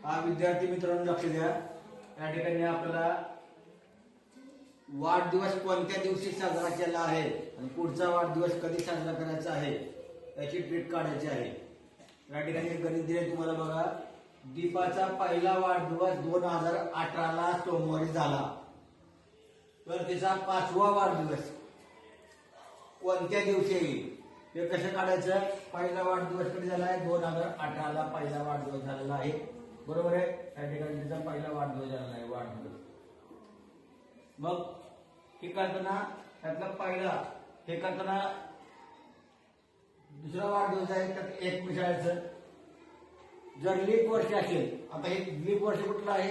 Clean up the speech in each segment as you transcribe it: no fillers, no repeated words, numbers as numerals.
हा विद्यार्थी मित्रांनो लक्ष द्या। या ठिकाणी आपल्याला वाढदिवस कोणत्या दिवशी साजरा केला आहे आणि पुढचा वाढदिवस कधी साजरा करायचा आहे याची ट्रीट काढायची आहे। या ठिकाणी गणित दिले तुम्हाला बघा। दीपाचा पहिला वाढदिवस 2018 ला सोमवारी झाला, तर तिचा 5वा वाढदिवस कोणत्या दिवशी येईल हे कसं काढायचं। पहिला वाढदिवस कधी झाला आहे? 2018 ला पहिला वाढदिवस झालेला आहे, बरोबर आहे। या ठिकाणी तिचा पहिला वाढदिवस झालेला आहे, वाढदिवस। मग हे करताना त्यातला पहिला हे करताना दुसरा वाढदिवस आहे त्यात एक मिसळायचं। जर लीप वर्ष असेल, आता हे लीप वर्ष कुठलं आहे?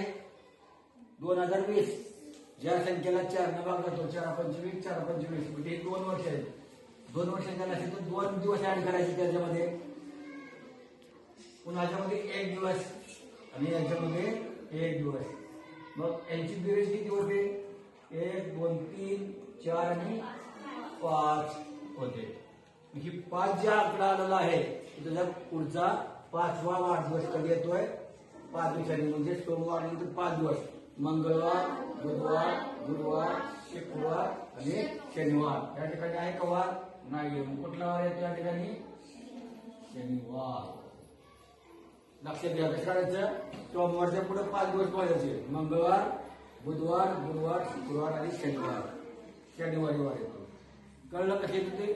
2020। ज्या संख्येला 4 ने भाग जातो, 4×25 4×25 म्हणजे 2 वर्ष आहेत। 2 वर्ष झाले असेल तर 2 दिवस ऍड करायचे त्याच्यामध्ये, पुन्हा याच्यामध्ये 1 दिवस आणि याच्यामध्ये 1 दिवस। मग यांची बेरीज किती होते? 1 2 3 4 आणि 5 होते। ही 5 जे आकडा आलेला आहे त्याचा पुढचा 5वा वाढदिवस कधी येतोय? 5 दिवसांनी, म्हणजे सोमवार नंतर 5 दिवस, मंगळवार बुधवार गुरुवार शुक्रवार आणि शनिवार। या ठिकाणी आहे का वार? नाही। कुठला वार येतो या ठिकाणी? शनिवार। लक्षात घ्या कसं करायचं। सोमवारच्या पुढे 5 दिवस पाहायचे, मंगळवार बुधवार गुरुवार शुक्रवार आणि शनिवार। शनिवारी वार येतो, कळलं कसे येते?